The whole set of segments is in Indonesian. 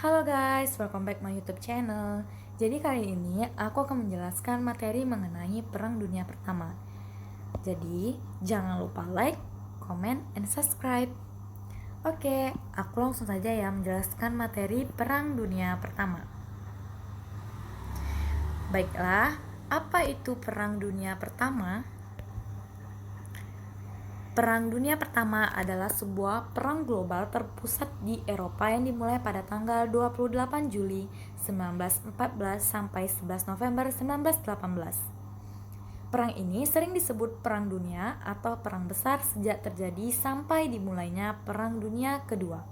Halo guys, welcome back my YouTube channel. Jadi kali ini aku akan menjelaskan materi mengenai Perang Dunia Pertama. Jadi jangan lupa like, comment, and subscribe. Oke, aku langsung saja ya menjelaskan materi Perang Dunia Pertama. Baiklah, apa itu Perang Dunia Pertama? Perang Dunia Pertama adalah sebuah perang global terpusat di Eropa yang dimulai pada tanggal 28 Juli 1914 sampai 11 November 1918. Perang ini sering disebut Perang Dunia atau Perang Besar sejak terjadi sampai dimulainya Perang Dunia Kedua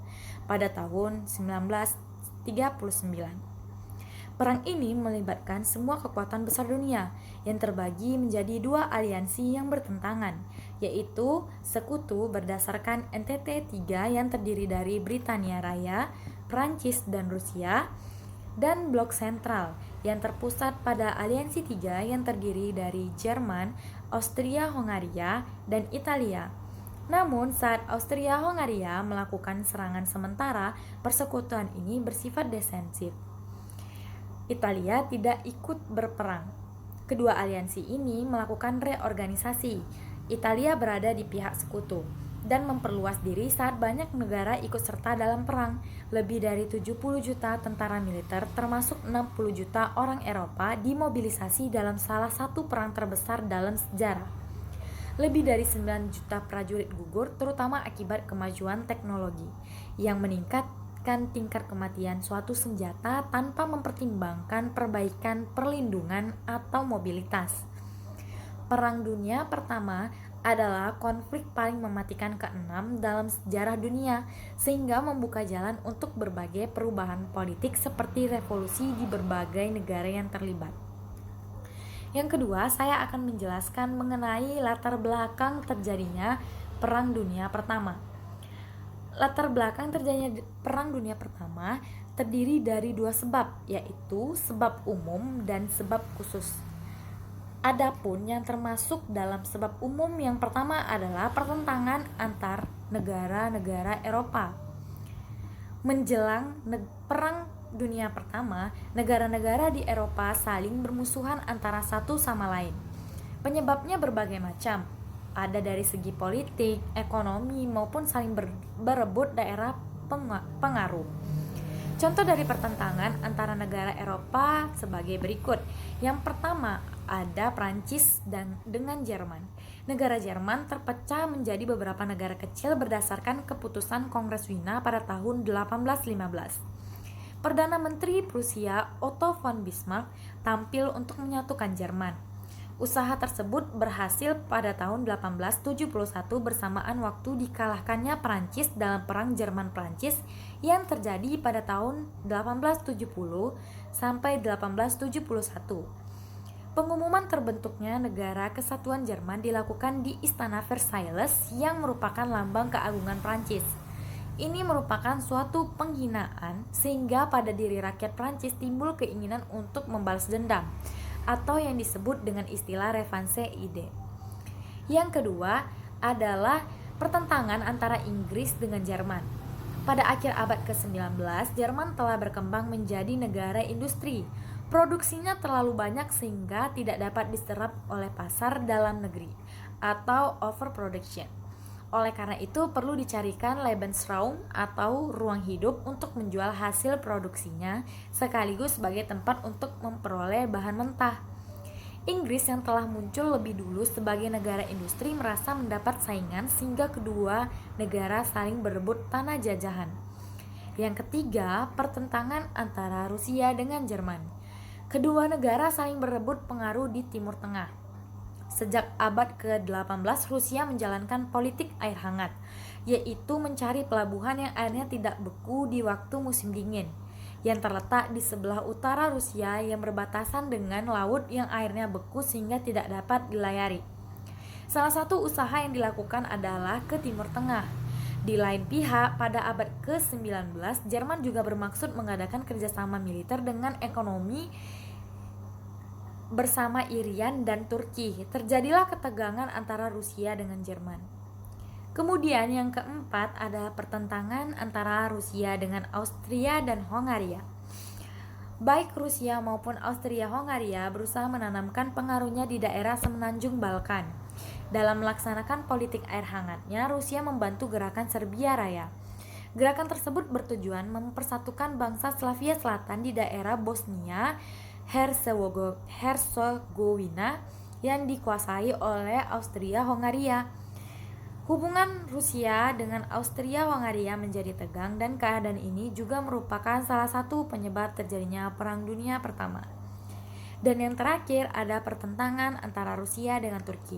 pada tahun 1939. Perang ini melibatkan semua kekuatan besar dunia yang terbagi menjadi dua aliansi yang bertentangan, yaitu Sekutu berdasarkan NTT 3 yang terdiri dari Britania Raya, Prancis dan Rusia, dan Blok Sentral yang terpusat pada Aliansi 3 yang terdiri dari Jerman, Austria-Hongaria, dan Italia. Namun saat Austria-Hongaria melakukan serangan sementara, persekutuan ini bersifat defensif. Italia tidak ikut berperang. Kedua aliansi ini melakukan reorganisasi. Italia berada di pihak sekutu dan memperluas diri saat banyak negara ikut serta dalam perang. Lebih dari 70 juta tentara militer termasuk 60 juta orang Eropa dimobilisasi dalam salah satu perang terbesar dalam sejarah. Lebih dari 9 juta prajurit gugur terutama akibat kemajuan teknologi yang meningkatkan tingkat kematian suatu senjata tanpa mempertimbangkan perbaikan perlindungan atau mobilitas. Perang Dunia Pertama adalah konflik paling mematikan keenam dalam sejarah dunia, sehingga membuka jalan untuk berbagai perubahan politik seperti revolusi di berbagai negara yang terlibat. Yang kedua, saya akan menjelaskan mengenai latar belakang terjadinya Perang Dunia Pertama. Latar belakang terjadinya Perang Dunia Pertama terdiri dari dua sebab, yaitu sebab umum dan sebab khusus. Adapun yang termasuk dalam sebab umum yang pertama adalah pertentangan antar negara-negara Eropa. Menjelang Perang Dunia Pertama, negara-negara di Eropa saling bermusuhan antara satu sama lain. Penyebabnya berbagai macam, ada dari segi politik, ekonomi, maupun saling berebut daerah pengaruh. Contoh dari pertentangan antara negara Eropa sebagai berikut. Yang pertama, ada Prancis dengan Jerman. Negara Jerman terpecah menjadi beberapa negara kecil berdasarkan keputusan Kongres Wina pada tahun 1815. Perdana Menteri Prusia Otto von Bismarck tampil untuk menyatukan Jerman. Usaha tersebut berhasil pada tahun 1871 bersamaan waktu dikalahkannya Prancis dalam Perang Jerman-Prancis yang terjadi pada tahun 1870 sampai 1871. Pengumuman terbentuknya Negara Kesatuan Jerman dilakukan di Istana Versailles yang merupakan lambang keagungan Prancis. Ini merupakan suatu penghinaan sehingga pada diri rakyat Prancis timbul keinginan untuk membalas dendam, atau yang disebut dengan istilah revanche ide. Yang kedua adalah pertentangan antara Inggris dengan Jerman. Pada akhir abad ke-19, Jerman telah berkembang menjadi negara industri. Produksinya terlalu banyak sehingga tidak dapat diserap oleh pasar dalam negeri atau overproduction. Oleh karena itu perlu dicarikan Lebensraum atau ruang hidup untuk menjual hasil produksinya sekaligus sebagai tempat untuk memperoleh bahan mentah. Inggris yang telah muncul lebih dulu sebagai negara industri merasa mendapat saingan sehingga kedua negara saling berebut tanah jajahan. Yang ketiga, pertentangan antara Rusia dengan Jerman. Kedua negara saling berebut pengaruh di Timur Tengah. Sejak abad ke-18, Rusia menjalankan politik air hangat, yaitu mencari pelabuhan yang airnya tidak beku di waktu musim dingin, yang terletak di sebelah utara Rusia yang berbatasan dengan laut yang airnya beku sehingga tidak dapat dilayari. Salah satu usaha yang dilakukan adalah ke Timur Tengah. Di lain pihak, pada abad ke-19, Jerman juga bermaksud mengadakan kerjasama militer dengan ekonomi bersama Irian dan Turki. Terjadilah ketegangan antara Rusia dengan Jerman. Kemudian yang keempat adalah pertentangan antara Rusia dengan Austria dan Hongaria. Baik Rusia maupun Austria-Hongaria berusaha menanamkan pengaruhnya di daerah semenanjung Balkan. Dalam melaksanakan politik air hangatnya, Rusia membantu gerakan Serbia Raya. Gerakan tersebut bertujuan mempersatukan bangsa Slavia Selatan di daerah Bosnia Herzegovina yang dikuasai oleh Austria-Hongaria. Hubungan Rusia dengan Austria-Hongaria menjadi tegang dan keadaan ini juga merupakan salah satu penyebab terjadinya Perang Dunia Pertama. Dan yang terakhir ada pertentangan antara Rusia dengan Turki.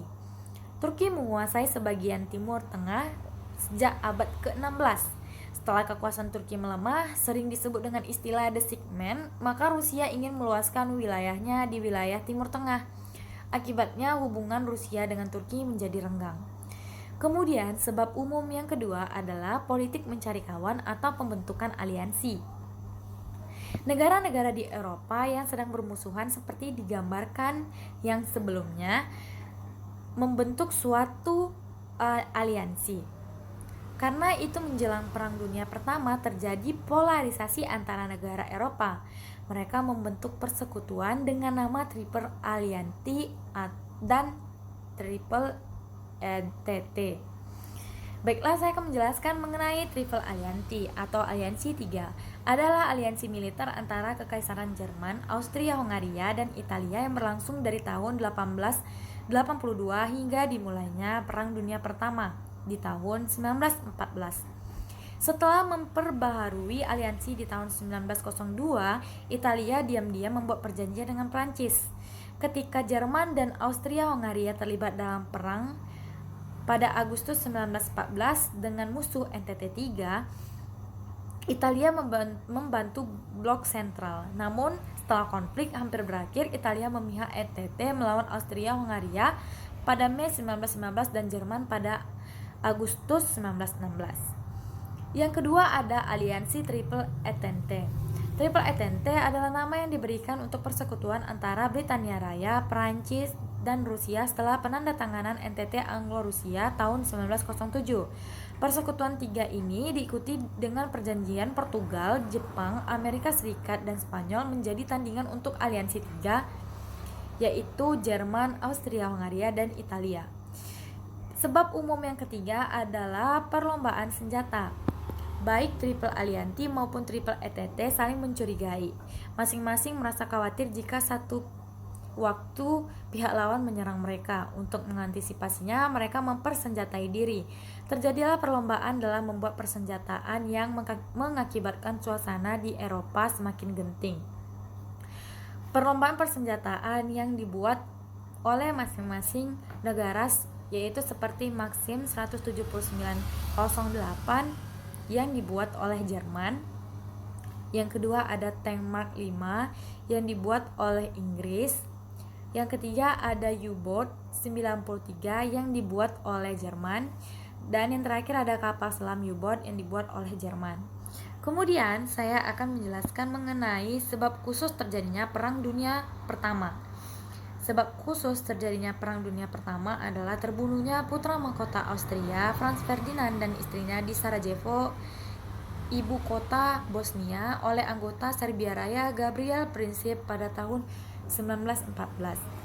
Turki menguasai sebagian Timur Tengah sejak abad ke-16. Setelah kekuasaan Turki melemah, sering disebut dengan istilah The Sick Man, maka Rusia ingin meluaskan wilayahnya di wilayah Timur Tengah. Akibatnya hubungan Rusia dengan Turki menjadi renggang. Kemudian sebab umum yang kedua adalah politik mencari kawan atau pembentukan aliansi. Negara-negara di Eropa yang sedang bermusuhan seperti digambarkan yang sebelumnya membentuk suatu aliansi. Karena itu menjelang Perang Dunia Pertama terjadi polarisasi antara negara Eropa. Mereka membentuk persekutuan dengan nama Triple Alliance dan Triple NTT. Baiklah, saya akan menjelaskan mengenai Triple Alliance atau Aliansi 3. Adalah aliansi militer antara Kekaisaran Jerman, Austria-Hongaria, dan Italia yang berlangsung dari tahun 1882 hingga dimulainya Perang Dunia Pertama di tahun 1914. Setelah memperbaharui aliansi di tahun 1902, Italia diam-diam membuat perjanjian dengan Prancis. Ketika Jerman dan Austria-Hongaria terlibat dalam perang pada Agustus 1914 dengan musuh NTT 3, Italia membantu blok sentral. Namun setelah konflik hampir berakhir, Italia memihak NTT melawan Austria-Hongaria pada Mei 1919 dan Jerman pada Agustus 1916. Yang kedua ada aliansi Triple Entente. Triple Entente adalah nama yang diberikan untuk persekutuan antara Britania Raya, Prancis, dan Rusia setelah penandatanganan NTT Anglo-Rusia tahun 1907. Persekutuan tiga ini diikuti dengan perjanjian Portugal, Jepang, Amerika Serikat, dan Spanyol menjadi tandingan untuk aliansi tiga, yaitu Jerman, Austria-Hongaria, dan Italia. Sebab umum yang ketiga adalah perlombaan senjata. Baik Triple Alliance maupun Triple Entente saling mencurigai. Masing-masing merasa khawatir jika satu waktu pihak lawan menyerang mereka. Untuk mengantisipasinya, mereka mempersenjatai diri. Terjadilah perlombaan dalam membuat persenjataan yang mengakibatkan suasana di Eropa semakin genting. Perlombaan persenjataan yang dibuat oleh masing-masing negara yaitu seperti Maxim 17908 yang dibuat oleh Jerman. Yang kedua ada tank Mark 5 yang dibuat oleh Inggris. Yang ketiga ada U-boat 93 yang dibuat oleh Jerman. Dan yang terakhir ada kapal selam U-boat yang dibuat oleh Jerman. Kemudian saya akan menjelaskan mengenai sebab khusus terjadinya Perang Dunia Pertama. Sebab khusus terjadinya Perang Dunia Pertama adalah terbunuhnya putra mahkota Austria Franz Ferdinand dan istrinya di Sarajevo, ibu kota Bosnia, oleh anggota Serbia Raya Gabriel Princip pada tahun 1914.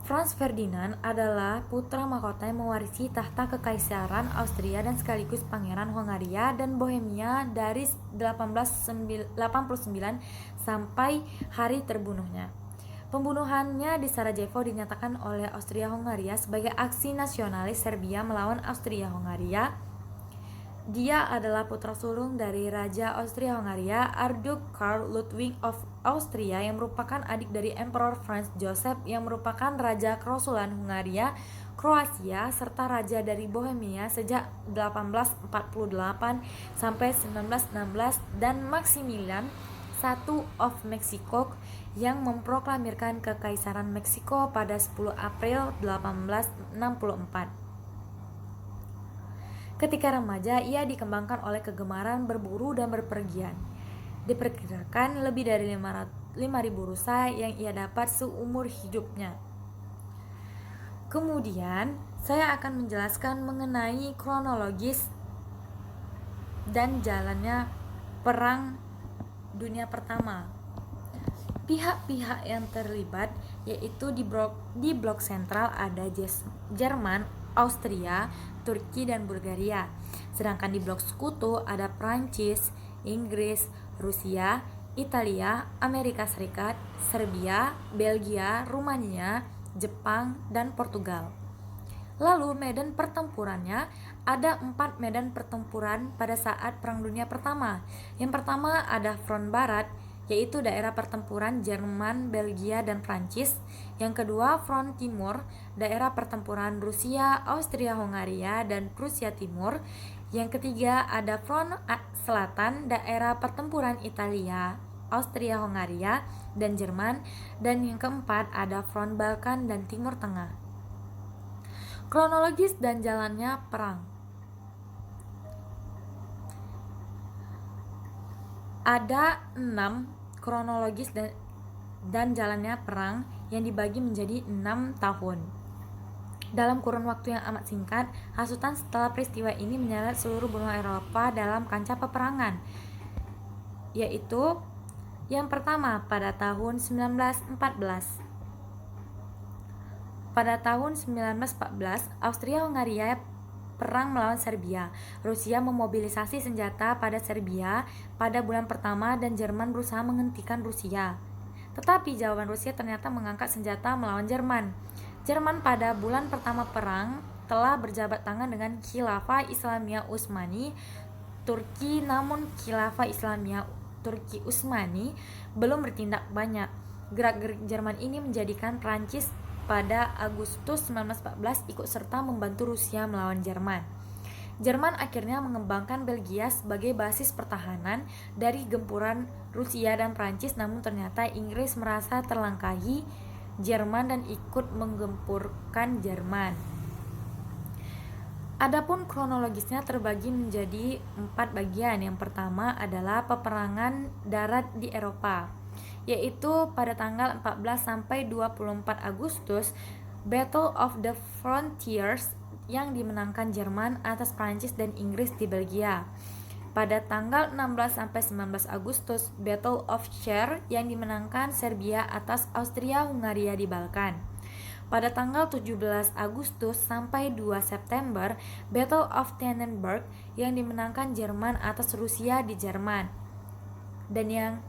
Franz Ferdinand adalah putra mahkota yang mewarisi tahta Kekaisaran Austria dan sekaligus Pangeran Hongaria dan Bohemia dari 1889 sampai hari terbunuhnya. Pembunuhannya di Sarajevo dinyatakan oleh Austria-Hongaria sebagai aksi nasionalis Serbia melawan Austria-Hongaria. Dia adalah putra sulung dari Raja Austria-Hongaria Archduke Karl Ludwig of Austria yang merupakan adik dari Emperor Franz Joseph yang merupakan Raja Kerusuhan Hungaria, Kroasia, serta Raja dari Bohemia sejak 1848 sampai 1916 dan Maximilian I of Mexico yang memproklamirkan Kekaisaran Meksiko pada 10 April 1864. Ketika remaja, ia dikembangkan oleh kegemaran berburu dan berpergian. Diperkirakan lebih dari 5.000 rusa yang ia dapat seumur hidupnya. Kemudian, saya akan menjelaskan mengenai kronologis dan jalannya Perang Dunia Pertama. Pihak-pihak yang terlibat yaitu di blok sentral ada Jerman, Austria, Turki, dan Bulgaria. Sedangkan di blok sekutu ada Prancis, Inggris, Rusia, Italia, Amerika Serikat, Serbia, Belgia, Rumania, Jepang, dan Portugal. Lalu medan pertempurannya ada 4 medan pertempuran pada saat Perang Dunia Pertama. Yang pertama ada front barat, yaitu daerah pertempuran Jerman, Belgia, dan Prancis. Yang kedua front timur, daerah pertempuran Rusia, Austria-Hungaria, dan Prusia Timur. Yang ketiga ada front selatan, daerah pertempuran Italia, Austria-Hungaria, dan Jerman. Dan yang keempat ada front Balkan dan Timur Tengah. Kronologis dan jalannya perang. Ada 6 kronologis dan jalannya perang yang dibagi menjadi 6 tahun. Dalam kurun waktu yang amat singkat, hasutan setelah peristiwa ini menyeret seluruh benua Eropa dalam kancah peperangan, yaitu yang pertama pada tahun 1914. Pada tahun 1914, Austria-Hungaria perang melawan Serbia. Rusia memobilisasi senjata pada Serbia pada bulan pertama dan Jerman berusaha menghentikan Rusia. Tetapi jawaban Rusia ternyata mengangkat senjata melawan Jerman. Jerman pada bulan pertama perang telah berjabat tangan dengan Khilafah Islamiyah Utsmani Turki, namun Khilafah Islamiyah Turki Utsmani belum bertindak banyak. Gerak-gerik Jerman ini menjadikan Prancis pada Agustus 1914 ikut serta membantu Rusia melawan Jerman. Jerman akhirnya mengembangkan Belgia sebagai basis pertahanan dari gempuran Rusia dan Prancis, namun ternyata Inggris merasa terlangkahi Jerman dan ikut menggempurkan Jerman. Adapun kronologisnya terbagi menjadi 4 bagian. Yang pertama adalah peperangan darat di Eropa, yaitu pada tanggal 14 sampai 24 Agustus, Battle of the Frontiers yang dimenangkan Jerman atas Prancis dan Inggris di Belgia. Pada tanggal 16 sampai 19 Agustus, Battle of Cher yang dimenangkan Serbia atas Austria-Hungaria di Balkan. Pada tanggal 17 Agustus sampai 2 September, Battle of Tannenberg yang dimenangkan Jerman atas Rusia di Jerman. Dan yang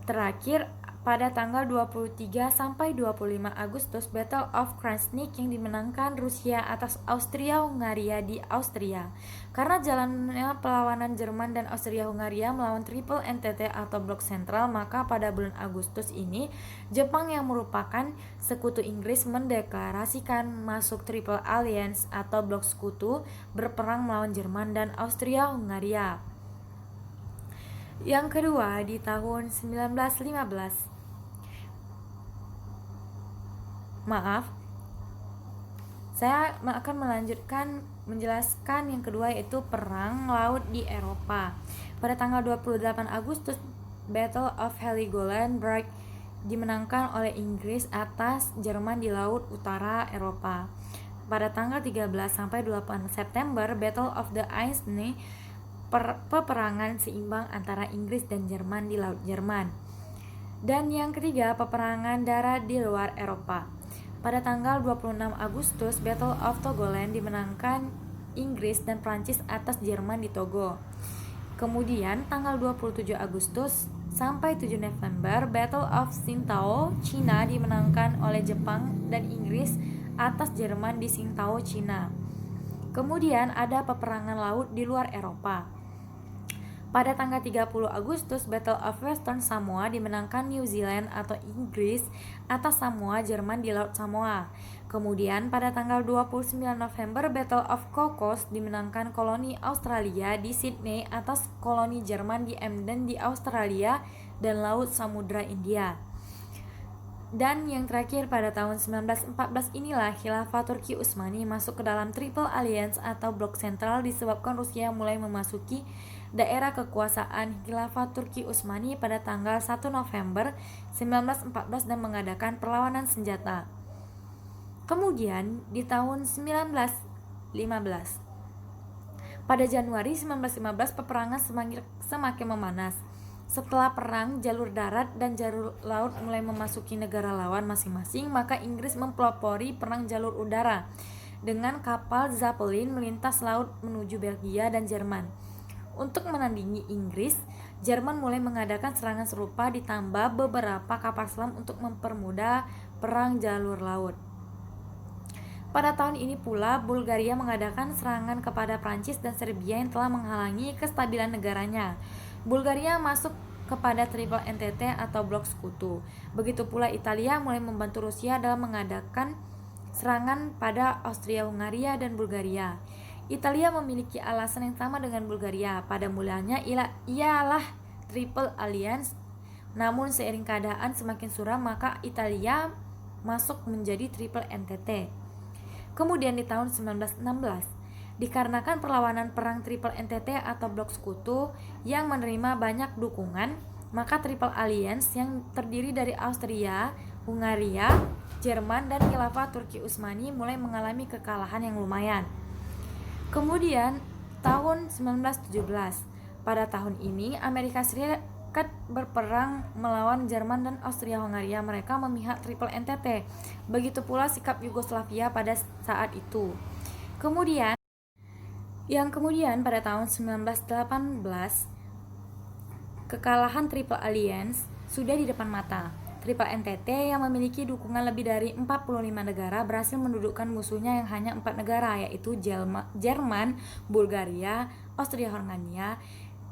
terakhir pada tanggal 23 sampai 25 Agustus, Battle of Krasnik yang dimenangkan Rusia atas Austria-Hungaria di Austria. Karena jalannya perlawanan Jerman dan Austria-Hungaria melawan Triple Entente atau Blok Sentral, maka pada bulan Agustus ini Jepang yang merupakan sekutu Inggris mendeklarasikan masuk Triple Alliance atau Blok Sekutu berperang melawan Jerman dan Austria-Hungaria. Yang kedua, di tahun 1915. Saya akan melanjutkan menjelaskan yang kedua, yaitu perang laut di Eropa. Pada tanggal 28 Agustus, Battle of Heligoland dimenangkan oleh Inggris atas Jerman di laut utara Eropa. Pada tanggal 13 sampai 28 September, Battle of the Aisne, peperangan seimbang antara Inggris dan Jerman di laut Jerman. Dan yang ketiga, peperangan darat di luar Eropa. Pada tanggal 26 Agustus, Battle of Togoland dimenangkan Inggris dan Prancis atas Jerman di Togo. Kemudian tanggal 27 Agustus sampai 7 November, Battle of Tsingtao, Cina dimenangkan oleh Jepang dan Inggris atas Jerman di Tsingtao, Cina. Kemudian ada peperangan laut di luar Eropa. Pada tanggal 30 Agustus, Battle of Western Samoa dimenangkan New Zealand atau Inggris atas Samoa, Jerman di Laut Samoa. Kemudian pada tanggal 29 November, Battle of Cocos dimenangkan koloni Australia di Sydney atas koloni Jerman di Emden di Australia dan Laut Samudra India. Dan yang terakhir, pada tahun 1914 inilah Khilafah Turki Utsmani masuk ke dalam Triple Alliance atau Blok Sentral disebabkan Rusia mulai memasuki daerah kekuasaan Khilafah Turki Utsmani pada tanggal 1 November 1914 dan mengadakan perlawanan senjata. Kemudian di tahun 1915, pada Januari 1915 peperangan semakin memanas. Setelah perang, jalur darat dan jalur laut mulai memasuki negara lawan masing-masing, maka Inggris mempelopori perang jalur udara dengan kapal Zeppelin melintas laut menuju Belgia dan Jerman. Untuk menandingi Inggris, Jerman mulai mengadakan serangan serupa ditambah beberapa kapal selam untuk mempermudah perang jalur laut. Pada tahun ini pula, Bulgaria mengadakan serangan kepada Prancis dan Serbia yang telah menghalangi kestabilan negaranya. Bulgaria masuk kepada Triple NTT atau Blok Sekutu. Begitu pula Italia mulai membantu Rusia dalam mengadakan serangan pada Austria-Hungaria dan Bulgaria. Italia memiliki alasan yang sama dengan Bulgaria. Pada mulanya ialah Triple Alliance, namun seiring keadaan semakin suram maka Italia masuk menjadi Triple NTT. Kemudian di tahun 1916, dikarenakan perlawanan perang Triple NTT atau Blok Sekutu yang menerima banyak dukungan, maka Triple Alliance yang terdiri dari Austria, Hungaria, Jerman, dan Khilafah Turki Utsmani mulai mengalami kekalahan yang lumayan. Kemudian tahun 1917, pada tahun ini Amerika Serikat berperang melawan Jerman dan Austria-Hungaria. Mereka memihak Triple NTT. Begitu pula sikap Yugoslavia pada saat itu. Kemudian pada tahun 1918, kekalahan Triple Alliance sudah di depan mata. Triple NTT yang memiliki dukungan lebih dari 45 negara berhasil mendudukkan musuhnya yang hanya 4 negara, yaitu Jerman, Bulgaria, Austria-Hungaria,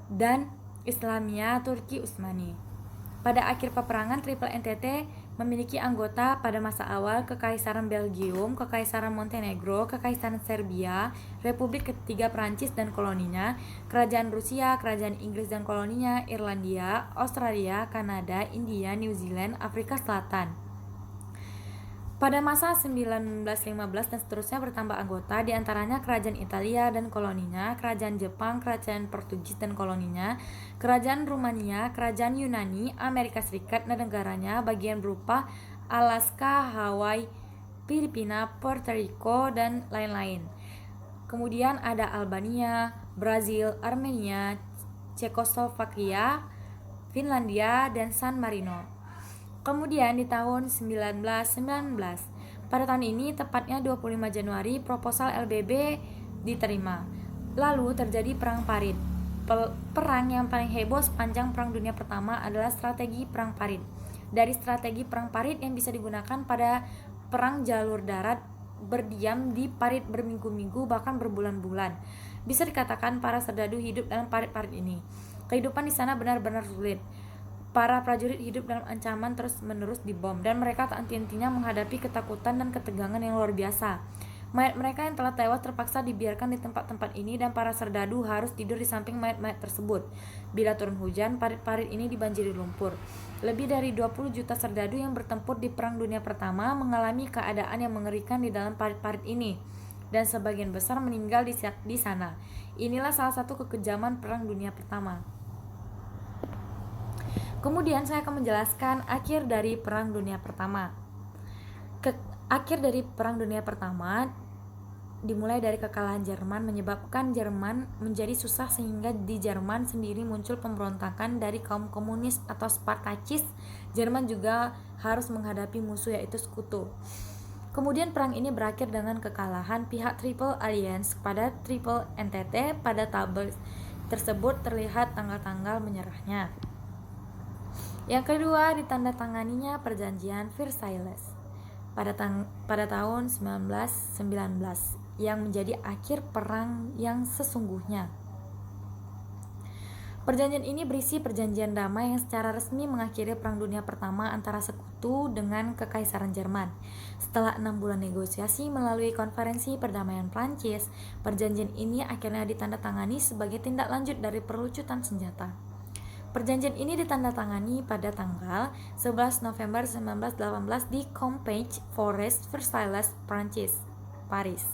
dan Islamia Turki Utsmani. Pada akhir peperangan, Triple NTT memiliki anggota pada masa awal Kekaisaran Belgium, Kekaisaran Montenegro, Kekaisaran Serbia, Republik Ketiga Prancis dan koloninya, Kerajaan Rusia, Kerajaan Inggris dan koloninya, Irlandia, Australia, Kanada, India, New Zealand, Afrika Selatan. Pada masa 1915 dan seterusnya bertambah anggota, diantaranya Kerajaan Italia dan koloninya, Kerajaan Jepang, Kerajaan Portugis dan koloninya, Kerajaan Rumania, Kerajaan Yunani, Amerika Serikat dan negaranya bagian berupa Alaska, Hawaii, Filipina, Puerto Rico, dan lain-lain. Kemudian ada Albania, Brazil, Armenia, Cekoslovakia, Finlandia, dan San Marino. Kemudian di tahun 1919, pada tahun ini tepatnya 25 Januari, proposal LBB diterima. Lalu terjadi Perang Parit. Perang yang paling heboh sepanjang Perang Dunia Pertama adalah strategi Perang Parit. Dari strategi Perang Parit yang bisa digunakan pada perang jalur darat, berdiam di parit berminggu-minggu bahkan berbulan-bulan. Bisa dikatakan para serdadu hidup dalam parit-parit ini. Kehidupan di sana benar-benar sulit. Para prajurit hidup dalam ancaman terus-menerus dibom, dan mereka tak henti-hentinya menghadapi ketakutan dan ketegangan yang luar biasa. Mayat mereka yang telah tewas terpaksa dibiarkan di tempat-tempat ini, dan para serdadu harus tidur di samping mayat-mayat tersebut. Bila turun hujan, parit-parit ini dibanjiri lumpur. Lebih dari 20 juta serdadu yang bertempur di Perang Dunia Pertama mengalami keadaan yang mengerikan di dalam parit-parit ini, dan sebagian besar meninggal di sana. Inilah salah satu kekejaman Perang Dunia Pertama. Kemudian saya akan menjelaskan akhir dari Perang Dunia Pertama. Akhir dari Perang Dunia Pertama dimulai dari kekalahan Jerman, menyebabkan Jerman menjadi susah sehingga di Jerman sendiri muncul pemberontakan dari kaum komunis atau Spartakis. Jerman juga harus menghadapi musuh yaitu Sekutu. Kemudian perang ini berakhir dengan kekalahan pihak Triple Alliance pada Triple NTT. Pada tabel tersebut terlihat tanggal-tanggal menyerahnya. Yang kedua, ditandatanganinya Perjanjian Versailles pada tahun 1919 yang menjadi akhir perang yang sesungguhnya. Perjanjian ini berisi perjanjian damai yang secara resmi mengakhiri Perang Dunia Pertama antara Sekutu dengan Kekaisaran Jerman. Setelah 6 bulan negosiasi melalui Konferensi Perdamaian Prancis, perjanjian ini akhirnya ditandatangani sebagai tindak lanjut dari perlucutan senjata. Perjanjian ini ditandatangani pada tanggal 11 November 1918 di Compagne Forest, Versailles, Prancis, Paris.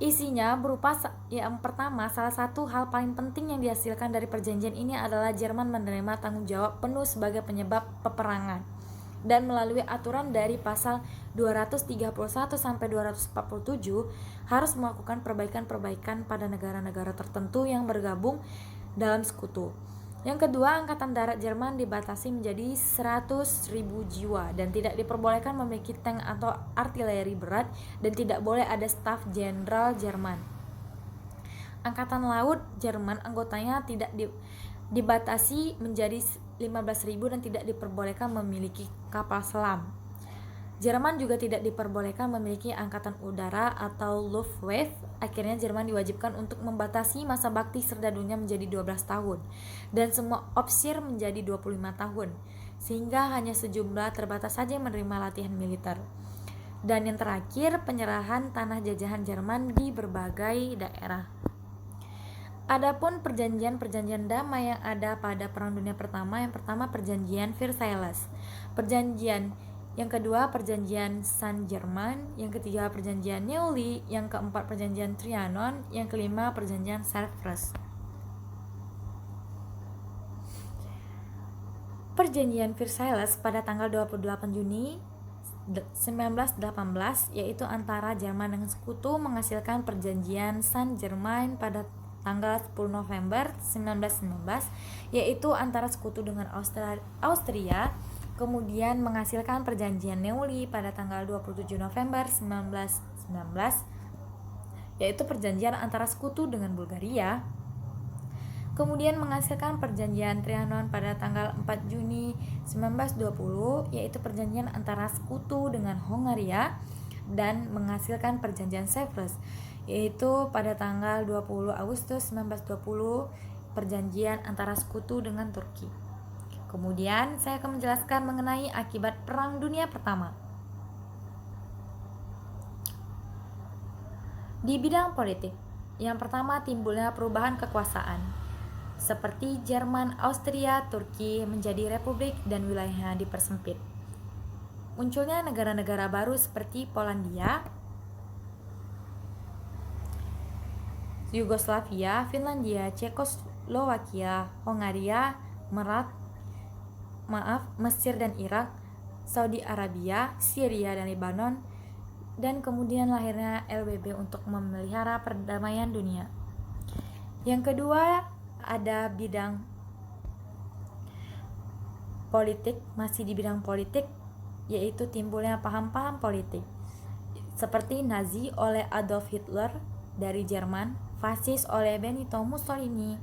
Isinya berupa yang pertama, salah satu hal paling penting yang dihasilkan dari perjanjian ini adalah Jerman menerima tanggung jawab penuh sebagai penyebab peperangan. dan melalui aturan dari pasal 231 sampai 247 harus melakukan perbaikan-perbaikan pada negara-negara tertentu yang bergabung dalam sekutu. Yang kedua, Angkatan Darat Jerman dibatasi menjadi 100.000 jiwa dan tidak diperbolehkan memiliki tank atau artileri berat dan tidak boleh ada staf jenderal Jerman. Angkatan Laut Jerman anggotanya tidak dibatasi menjadi 15.000 dan tidak diperbolehkan memiliki kapal selam. Jerman juga tidak diperbolehkan memiliki angkatan udara atau Luftwaffe. Akhirnya Jerman diwajibkan untuk membatasi masa bakti serdadunya menjadi 12 tahun dan semua opsir menjadi 25 tahun, sehingga hanya sejumlah terbatas saja yang menerima latihan militer. Dan yang terakhir, penyerahan tanah jajahan Jerman di berbagai daerah. Adapun perjanjian-perjanjian damai yang ada pada Perang Dunia Pertama, yang pertama Perjanjian Versailles, yang kedua Perjanjian Saint-Germain, yang ketiga Perjanjian Neuilly, yang keempat Perjanjian Trianon, yang kelima Perjanjian Sèvres. Perjanjian Versailles pada tanggal 28 Juni 1918 yaitu antara Jerman dan Sekutu menghasilkan Perjanjian Saint-Germain pada tanggal 10 November 1919 yaitu antara Sekutu dengan Austria, kemudian menghasilkan Perjanjian Neuilly pada tanggal 27 November 1919 yaitu perjanjian antara Sekutu dengan Bulgaria, kemudian menghasilkan Perjanjian Trianon pada tanggal 4 Juni 1920 yaitu perjanjian antara Sekutu dengan Hongaria, dan menghasilkan Perjanjian Sèvres yaitu pada tanggal 20 Agustus 1920 perjanjian antara Sekutu dengan Turki. Kemudian saya akan menjelaskan mengenai akibat Perang Dunia Pertama. Di bidang politik, yang pertama timbulnya perubahan kekuasaan, seperti Jerman, Austria, Turki menjadi republik dan wilayahnya dipersempit. Munculnya negara-negara baru seperti Polandia, Yugoslavia, Finlandia, Cekoslowakia, Hongaria, Mesir dan Irak, Saudi Arabia, Syria dan Lebanon, dan kemudian lahirnya LBB untuk memelihara perdamaian dunia. Yang kedua ada bidang politik, masih di bidang politik, yaitu timbulnya paham-paham politik seperti Nazi oleh Adolf Hitler dari Jerman, fasis oleh Benito Mussolini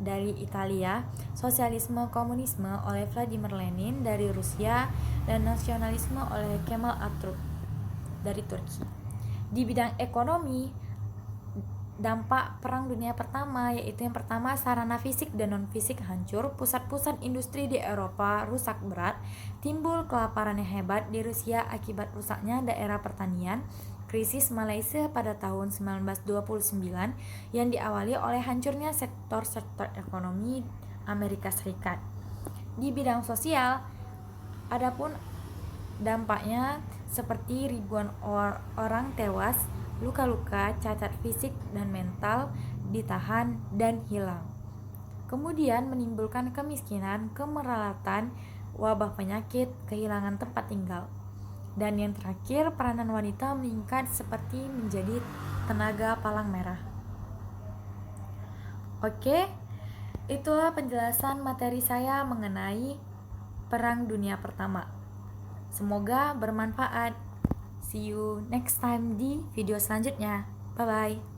dari Italia, sosialisme komunisme oleh Vladimir Lenin dari Rusia, dan nasionalisme oleh Kemal Atatürk dari Turki. Di bidang ekonomi, dampak Perang Dunia Pertama yaitu yang pertama sarana fisik dan non-fisik hancur, pusat-pusat industri di Eropa rusak berat, timbul kelaparan yang hebat di Rusia akibat rusaknya daerah pertanian, krisis Malaysia pada tahun 1929 yang diawali oleh hancurnya sektor-sektor ekonomi Amerika Serikat. Di bidang sosial, adapun dampaknya seperti ribuan orang tewas, luka-luka, cacat fisik dan mental, ditahan dan hilang. Kemudian menimbulkan kemiskinan, kemeralatan, wabah penyakit, kehilangan tempat tinggal. Dan yang terakhir, peranan wanita meningkat seperti menjadi tenaga palang merah. Oke, itulah penjelasan materi saya mengenai Perang Dunia Pertama. Semoga bermanfaat. See you next time di video selanjutnya. Bye-bye.